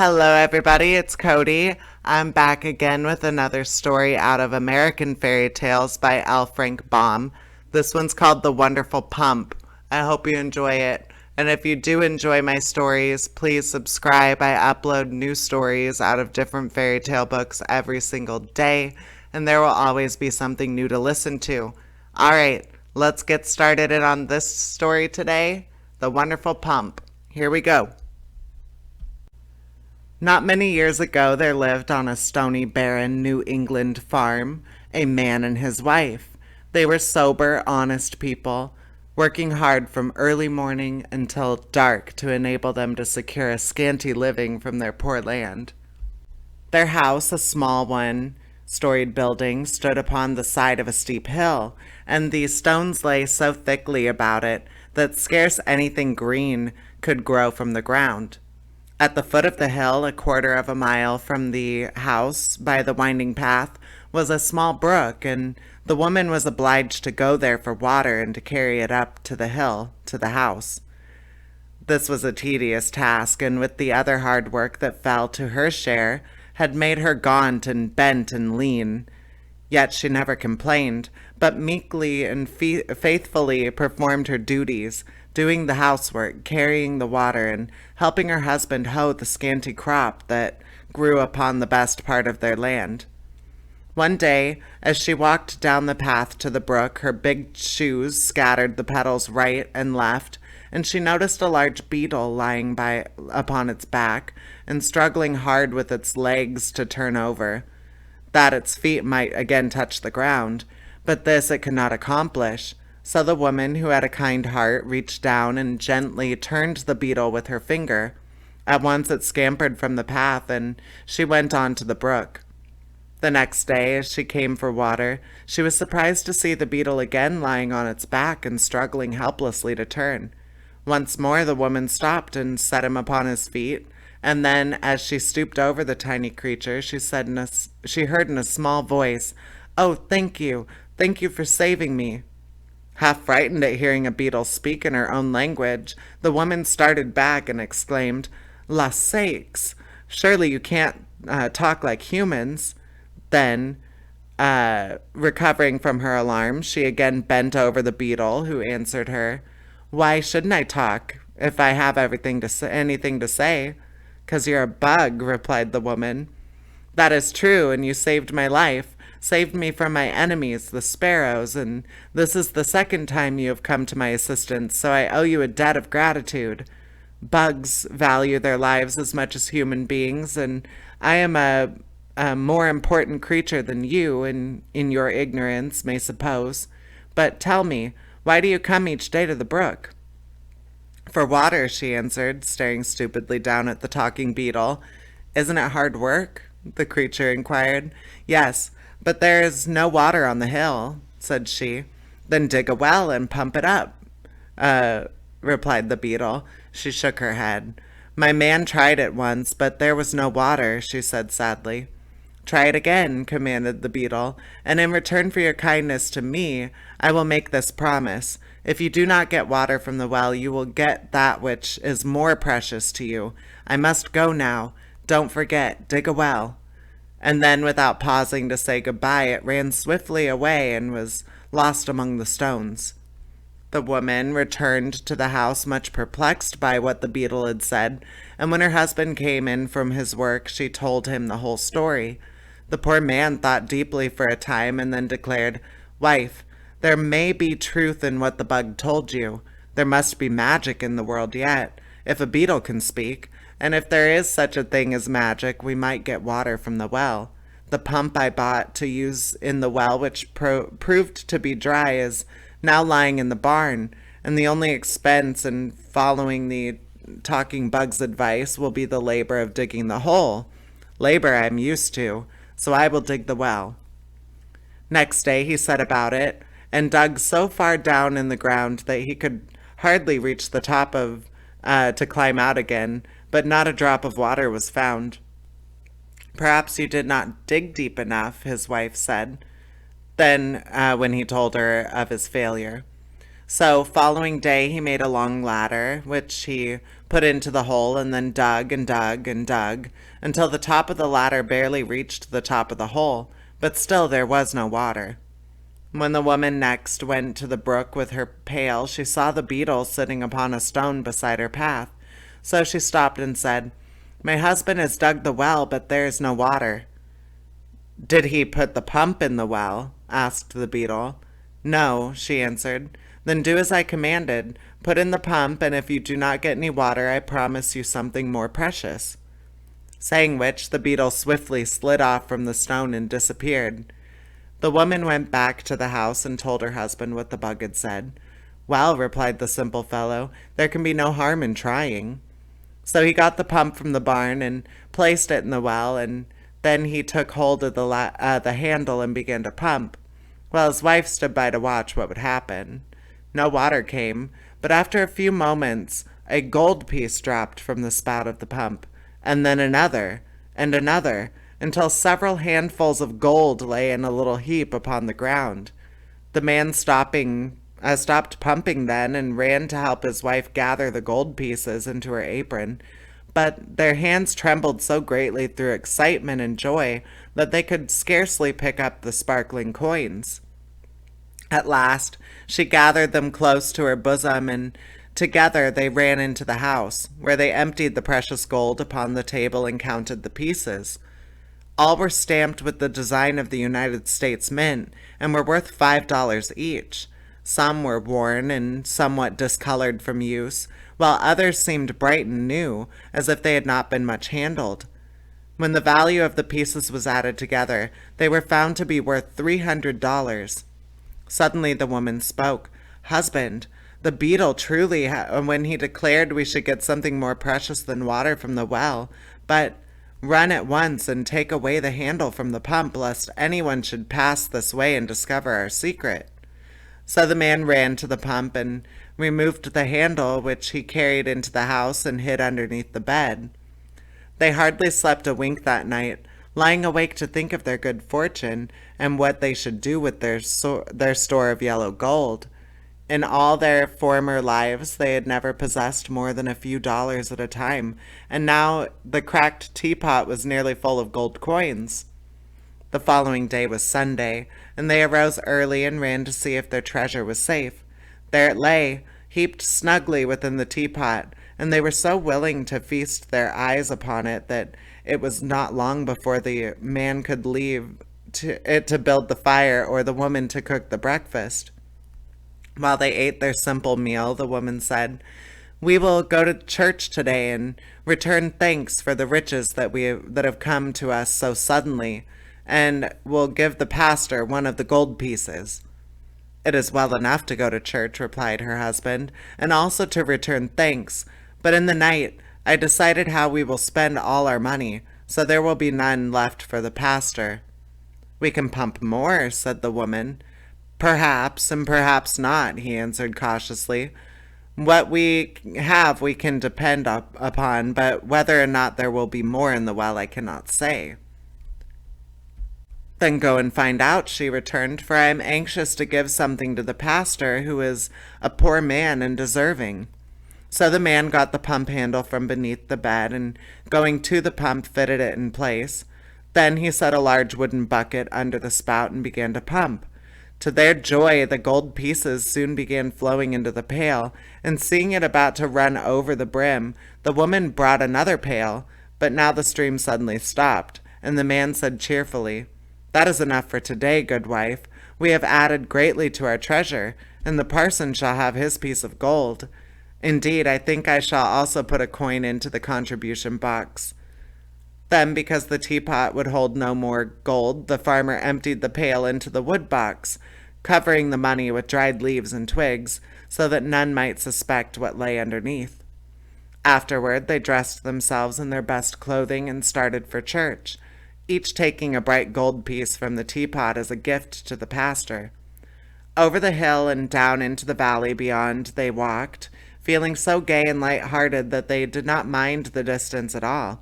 Hello, everybody. It's Cody. I'm back again with another story out of American Fairy Tales by L. Frank Baum. This one's called The Wonderful Pump. I hope you enjoy it. And if you do enjoy my stories, please subscribe. I upload new stories out of different fairy tale books every single day, and there will always be something new to listen to. All right, let's get started on this story today, The Wonderful Pump. Here we go. Not many years ago, there lived on a stony, barren New England farm a man and his wife. They were sober, honest people, working hard from early morning until dark to enable them to secure a scanty living from their poor land. Their house, a small one-storied building, stood upon the side of a steep hill, and these stones lay so thickly about it that scarce anything green could grow from the ground. At the foot of the hill, a quarter of a mile from the house, by the winding path, was a small brook, and the woman was obliged to go there for water and to carry it up to the hill to the house. This was a tedious task, and with the other hard work that fell to her share, had made her gaunt and bent and lean. Yet she never complained, but meekly and faithfully performed her duties, doing the housework, carrying the water, and helping her husband hoe the scanty crop that grew upon the best part of their land. One day, as she walked down the path to the brook, her big shoes scattered the petals right and left, and she noticed a large beetle lying upon its back and struggling hard with its legs to turn over, that its feet might again touch the ground, but this it could not accomplish. So the woman, who had a kind heart, reached down and gently turned the beetle with her finger. At once it scampered from the path, and she went on to the brook. The next day, as she came for water, she was surprised to see the beetle again lying on its back and struggling helplessly to turn. Once more the woman stopped and set him upon his feet, and then, as she stooped over the tiny creature, she heard in a small voice, "Oh, thank you for saving me." Half frightened at hearing a beetle speak in her own language, the woman started back and exclaimed, "La sakes! Surely you can't talk like humans." Then, recovering from her alarm, she again bent over the beetle, who answered her, "Why shouldn't I talk if I have anything to say?" "'Cause you're a bug," replied the woman. "That is true, and you saved my life. Saved me from my enemies, the sparrows, and this is the second time you have come to my assistance, so I owe you a debt of gratitude. Bugs value their lives as much as human beings, and I am a more important creature than you, in your ignorance, may suppose. But tell me, why do you come each day to the brook?" "For water," she answered, staring stupidly down at the talking beetle. "Isn't it hard work?" the creature inquired. "Yes, but there is no water on the hill," said she. "Then dig a well and pump it up," replied the beetle. She shook her head. "My man tried it once, but there was no water," she said sadly. "Try it again," commanded the beetle, "and in return for your kindness to me, I will make this promise. If you do not get water from the well, you will get that which is more precious to you. I must go now. Don't forget, dig a well." And then, without pausing to say goodbye, it ran swiftly away and was lost among the stones. The woman returned to the house much perplexed by what the beetle had said, and when her husband came in from his work, she told him the whole story. The poor man thought deeply for a time and then declared, "Wife, there may be truth in what the bug told you. There must be magic in the world yet, if a beetle can speak. And if there is such a thing as magic, we might get water from the well. The pump I bought to use in the well, which proved to be dry, is now lying in the barn, and the only expense in following the talking bug's advice will be the labor of digging the hole. Labor I'm used to, so I will dig the well." Next day he set about it, and dug so far down in the ground that he could hardly reach the top to climb out again, but not a drop of water was found. "Perhaps you did not dig deep enough," his wife said, then when he told her of his failure. So, following day, he made a long ladder, which he put into the hole and then dug and dug and dug until the top of the ladder barely reached the top of the hole, but still there was no water. When the woman next went to the brook with her pail, she saw the beetle sitting upon a stone beside her path. So she stopped and said, "My husband has dug the well, but there is no water." "Did he put the pump in the well?" asked the beetle. "No," she answered. "Then do as I commanded. Put in the pump, and if you do not get any water, I promise you something more precious." Saying which, the beetle swiftly slid off from the stone and disappeared. The woman went back to the house and told her husband what the bug had said. "Well," replied the simple fellow, "there can be no harm in trying." So he got the pump from the barn and placed it in the well, and then he took hold of the handle and began to pump, while his wife stood by to watch what would happen. No water came, but after a few moments a gold piece dropped from the spout of the pump, and then another, and another, until several handfuls of gold lay in a little heap upon the ground. The man stopped pumping then and ran to help his wife gather the gold pieces into her apron, but their hands trembled so greatly through excitement and joy that they could scarcely pick up the sparkling coins. At last she gathered them close to her bosom, and together they ran into the house, where they emptied the precious gold upon the table and counted the pieces. All were stamped with the design of the United States Mint and were worth $5 each. Some were worn and somewhat discolored from use, while others seemed bright and new, as if they had not been much handled. When the value of the pieces was added together, they were found to be worth $300. Suddenly the woman spoke. "Husband, the beetle truly, when he declared we should get something more precious than water from the well, but run at once and take away the handle from the pump, lest anyone should pass this way and discover our secret." So the man ran to the pump and removed the handle, which he carried into the house and hid underneath the bed. They hardly slept a wink that night, lying awake to think of their good fortune and what they should do with their store of yellow gold. In all their former lives, they had never possessed more than a few dollars at a time, and now the cracked teapot was nearly full of gold coins. The following day was Sunday, and they arose early and ran to see if their treasure was safe. There it lay, heaped snugly within the teapot, and they were so willing to feast their eyes upon it that it was not long before the man could leave it to build the fire or the woman to cook the breakfast. While they ate their simple meal, the woman said, "We will go to church today and return thanks for the riches that have come to us so suddenly, and will give the pastor one of the gold pieces." "It is well enough to go to church," replied her husband, "and also to return thanks, but in the night I decided how we will spend all our money, so there will be none left for the pastor." "We can pump more," said the woman. "Perhaps, and perhaps not," he answered cautiously. "What we have we can depend upon, but whether or not there will be more in the well I cannot say." "Then go and find out," she returned, "for I am anxious to give something to the pastor, who is a poor man and deserving." So the man got the pump handle from beneath the bed, and going to the pump, fitted it in place. Then he set a large wooden bucket under the spout and began to pump. To their joy, the gold pieces soon began flowing into the pail, and seeing it about to run over the brim, the woman brought another pail, but now the stream suddenly stopped, and the man said cheerfully, "That is enough for today, good wife. We have added greatly to our treasure, and the parson shall have his piece of gold. Indeed, I think I shall also put a coin into the contribution box." Then, because the teapot would hold no more gold, the farmer emptied the pail into the wood box, covering the money with dried leaves and twigs, so that none might suspect what lay underneath. Afterward, they dressed themselves in their best clothing and started for church, each taking a bright gold piece from the teapot as a gift to the pastor. Over the hill and down into the valley beyond they walked, feeling so gay and light-hearted that they did not mind the distance at all.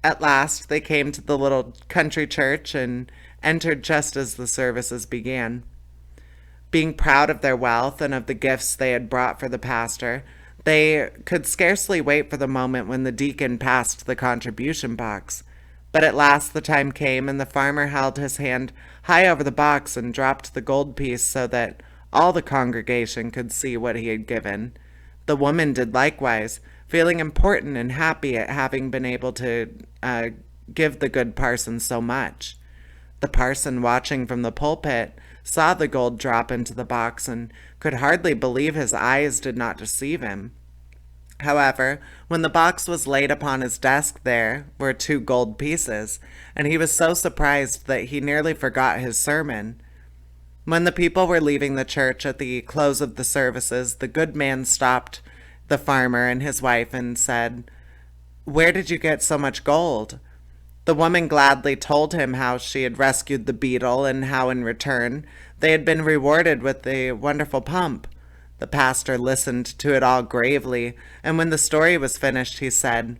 At last they came to the little country church and entered just as the services began. Being proud of their wealth and of the gifts they had brought for the pastor, they could scarcely wait for the moment when the deacon passed the contribution box. But at last the time came, and the farmer held his hand high over the box and dropped the gold piece so that all the congregation could see what he had given. The woman did likewise, feeling important and happy at having been able to give the good parson so much. The parson, watching from the pulpit, saw the gold drop into the box and could hardly believe his eyes did not deceive him. However, when the box was laid upon his desk, there were 2 gold pieces, and he was so surprised that he nearly forgot his sermon. When the people were leaving the church at the close of the services, the good man stopped the farmer and his wife and said, "Where did you get so much gold?" The woman gladly told him how she had rescued the beetle and how in return they had been rewarded with the wonderful pump. The pastor listened to it all gravely, and when the story was finished, he said,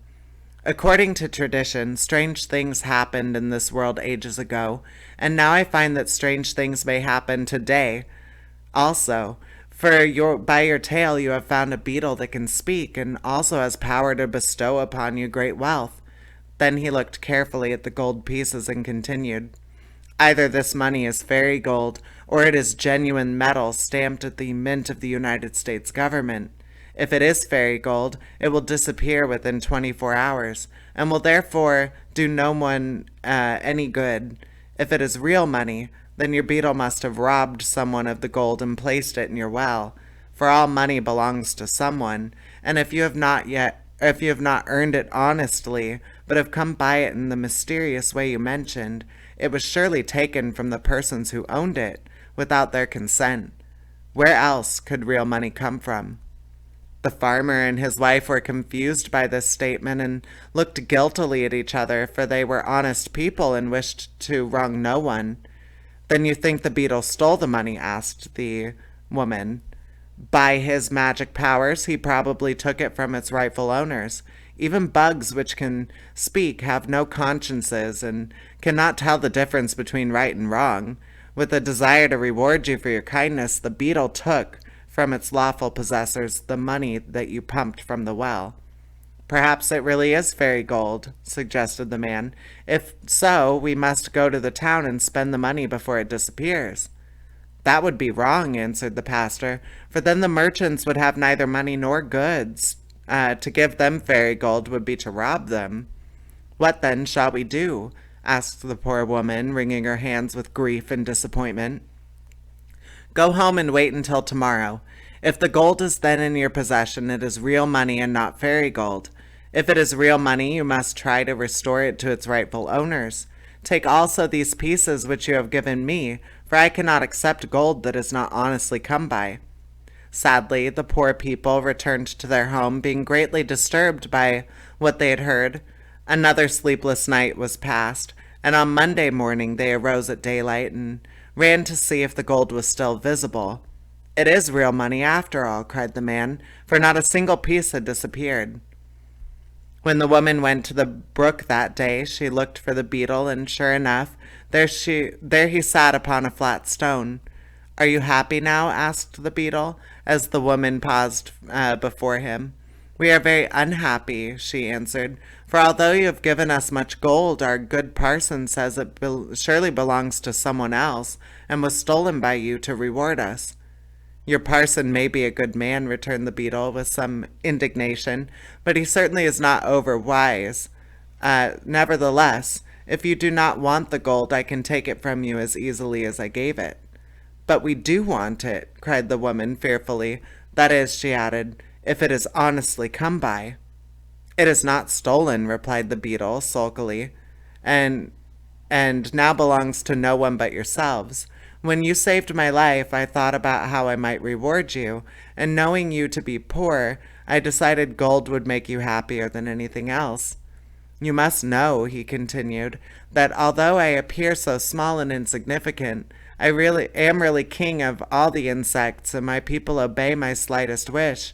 "According to tradition, strange things happened in this world ages ago, and now I find that strange things may happen today also. For by your tale you have found a beetle that can speak, and also has power to bestow upon you great wealth." Then he looked carefully at the gold pieces and continued, "Either this money is fairy gold, or it is genuine metal stamped at the mint of the United States government. If it is fairy gold, it will disappear within 24 hours, and will therefore do no one any good. If it is real money, then your beetle must have robbed someone of the gold and placed it in your well, for all money belongs to someone, and if you have not earned it honestly, but have come by it in the mysterious way you mentioned, it was surely taken from the persons who owned it, without their consent. Where else could real money come from?" The farmer and his wife were confused by this statement and looked guiltily at each other, for they were honest people and wished to wrong no one. "Then you think the beetle stole the money?" asked the woman. "By his magic powers, he probably took it from its rightful owners. Even bugs which can speak have no consciences and cannot tell the difference between right and wrong. With a desire to reward you for your kindness, the beetle took from its lawful possessors the money that you pumped from the well." "Perhaps it really is fairy gold," suggested the man. "If so, we must go to the town and spend the money before it disappears." "That would be wrong," answered the pastor, "for then the merchants would have neither money nor goods. To give them fairy gold would be to rob them." "What then shall we do?" asked the poor woman, wringing her hands with grief and disappointment. "Go home and wait until tomorrow. If the gold is then in your possession, it is real money and not fairy gold. If it is real money, you must try to restore it to its rightful owners. Take also these pieces which you have given me, for I cannot accept gold that is not honestly come by." Sadly, the poor people returned to their home, being greatly disturbed by what they had heard. Another sleepless night was passed, and on Monday morning they arose at daylight and ran to see if the gold was still visible. "It is real money after all," cried the man, for not a single piece had disappeared. When the woman went to the brook that day, she looked for the beetle, and sure enough, there he sat upon a flat stone. "Are you happy now?" asked the beetle, as the woman paused before him. "We are very unhappy," she answered, "for although you have given us much gold, our good parson says it surely belongs to someone else, and was stolen by you to reward us." "Your parson may be a good man," returned the beetle with some indignation, "but he certainly is not over wise. Nevertheless, if you do not want the gold, I can take it from you as easily as I gave it." "But we do want it," cried the woman fearfully. "That is," she added, "if it is honestly come by." "It is not stolen," replied the beetle sulkily, and now belongs to no one but yourselves. When you saved my life, I thought about how I might reward you, and knowing you to be poor, I decided gold would make you happier than anything else. You must know," he continued, "that although I appear so small and insignificant, I am really king of all the insects, and my people obey my slightest wish.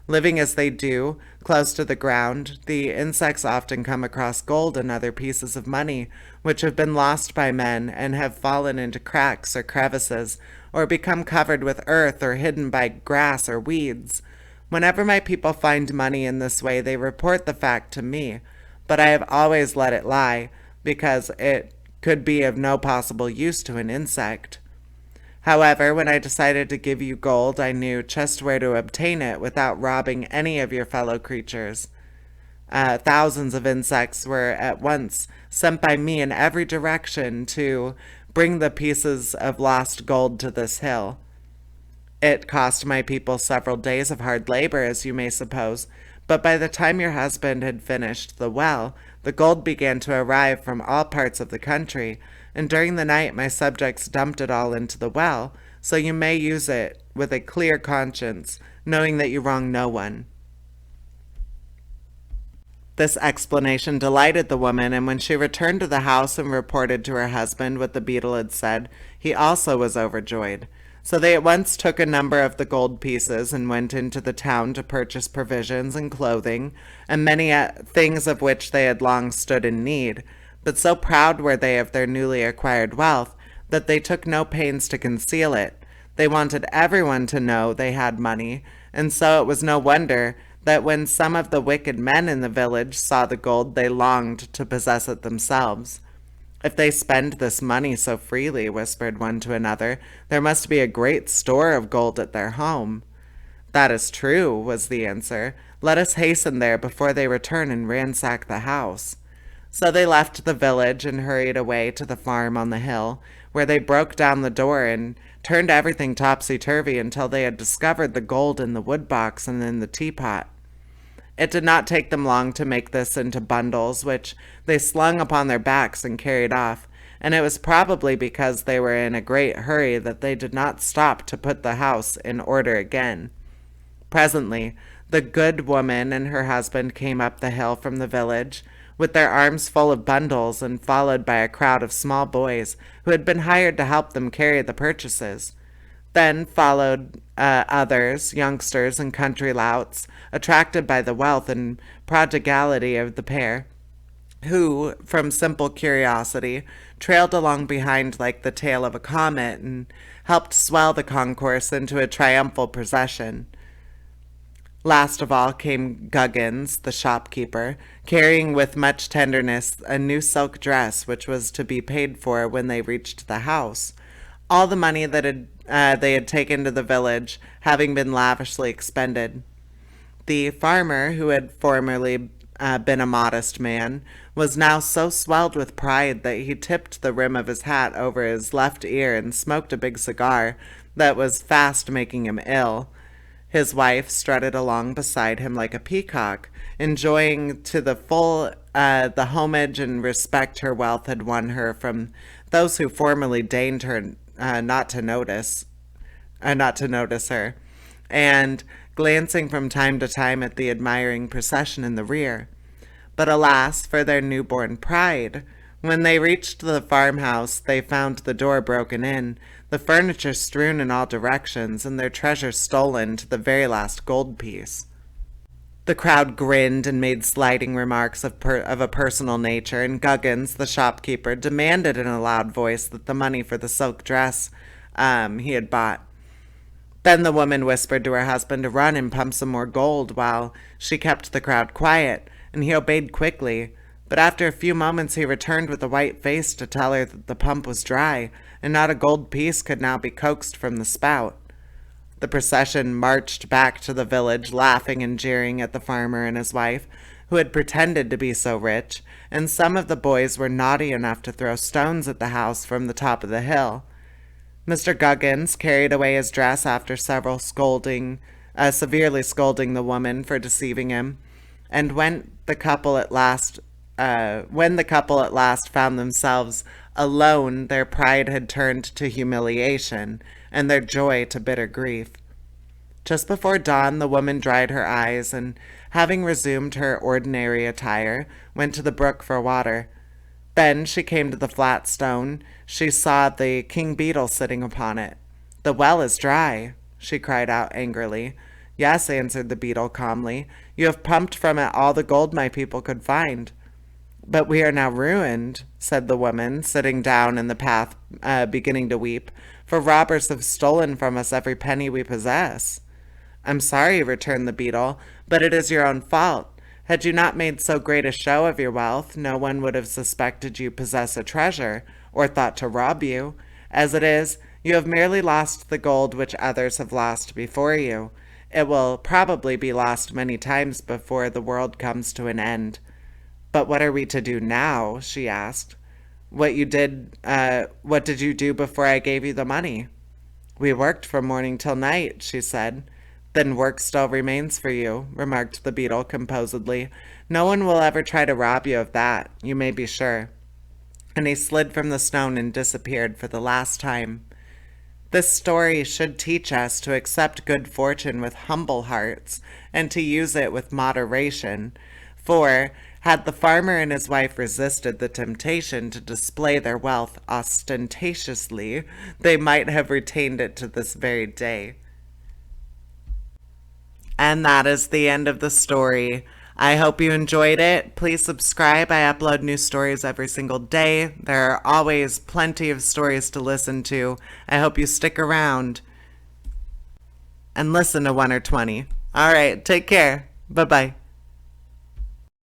Living as they do, close to the ground, the insects often come across gold and other pieces of money, which have been lost by men and have fallen into cracks or crevices, or become covered with earth or hidden by grass or weeds. Whenever my people find money in this way, they report the fact to me, but I have always let it lie, because it could be of no possible use to an insect. However, when I decided to give you gold, I knew just where to obtain it without robbing any of your fellow creatures. Thousands of insects were at once sent by me in every direction to bring the pieces of lost gold to this hill. It cost my people several days of hard labor, as you may suppose, but by the time your husband had finished the well, the gold began to arrive from all parts of the country, and during the night my subjects dumped it all into the well, so you may use it with a clear conscience, knowing that you wrong no one." This explanation delighted the woman, and when she returned to the house and reported to her husband what the beetle had said, he also was overjoyed. So they at once took a number of the gold pieces and went into the town to purchase provisions and clothing, and many things of which they had long stood in need. But so proud were they of their newly acquired wealth that they took no pains to conceal it. They wanted everyone to know they had money, and so it was no wonder that when some of the wicked men in the village saw the gold, they longed to possess it themselves. "If they spend this money so freely," whispered one to another, "there must be a great store of gold at their home." "That is true," was the answer. "Let us hasten there before they return and ransack the house." So they left the village and hurried away to the farm on the hill, where they broke down the door and turned everything topsy-turvy until they had discovered the gold in the woodbox and in the teapot. It did not take them long to make this into bundles, which they slung upon their backs and carried off, and it was probably because they were in a great hurry that they did not stop to put the house in order again. Presently, the good woman and her husband came up the hill from the village, with their arms full of bundles and followed by a crowd of small boys who had been hired to help them carry the purchases. Then followed others, youngsters and country louts, attracted by the wealth and prodigality of the pair, who, from simple curiosity, trailed along behind like the tail of a comet and helped swell the concourse into a triumphal procession. Last of all came Guggins, the shopkeeper, carrying with much tenderness a new silk dress which was to be paid for when they reached the house. All the money that they had taken to the village having been lavishly expended. The farmer, who had formerly been a modest man, was now so swelled with pride that he tipped the rim of his hat over his left ear and smoked a big cigar that was fast making him ill. His wife strutted along beside him like a peacock, enjoying to the full the homage and respect her wealth had won her from those who formerly deigned her not to notice her, and glancing from time to time at the admiring procession in the rear. But alas for their newborn pride! When they reached the farmhouse, they found the door broken in, the furniture strewn in all directions, and their treasure stolen to the very last gold piece. The crowd grinned and made slighting remarks of a personal nature, and Guggins, the shopkeeper, demanded in a loud voice that the money for the silk dress he had bought. Then the woman whispered to her husband to run and pump some more gold while she kept the crowd quiet, and he obeyed quickly. But after a few moments he returned with a white face to tell her that the pump was dry, and not a gold piece could now be coaxed from the spout. The procession marched back to the village, laughing and jeering at the farmer and his wife, who had pretended to be so rich, and some of the boys were naughty enough to throw stones at the house from the top of the hill. Mr. Guggins carried away his dress after severely scolding the woman for deceiving him, and when the couple at last found themselves alone, their pride had turned to humiliation, and their joy to bitter grief. Just before dawn, the woman dried her eyes, and, having resumed her ordinary attire, went to the brook for water. Then she came to the flat stone. She saw the king beetle sitting upon it. "The well is dry," she cried out angrily. Yes, answered the beetle calmly. You have pumped from it all the gold my people could find. But we are now ruined, said the woman, sitting down in the path, beginning to weep, for robbers have stolen from us every penny we possess. I'm sorry, returned the beetle, but it is your own fault. Had you not made so great a show of your wealth, no one would have suspected you possess a treasure, or thought to rob you. As it is, you have merely lost the gold which others have lost before you. It will probably be lost many times before the world comes to an end. But what are we to do now? She asked. What did you do before I gave you the money? We worked from morning till night, she said. Then work still remains for you, remarked the beetle composedly. No one will ever try to rob you of that, you may be sure. And he slid from the stone and disappeared for the last time. This story should teach us to accept good fortune with humble hearts and to use it with moderation. For, had the farmer and his wife resisted the temptation to display their wealth ostentatiously, they might have retained it to this very day. And that is the end of the story. I hope you enjoyed it. Please subscribe. I upload new stories every single day. There are always plenty of stories to listen to. I hope you stick around and listen to 1 or 20. All right, take care. Bye-bye.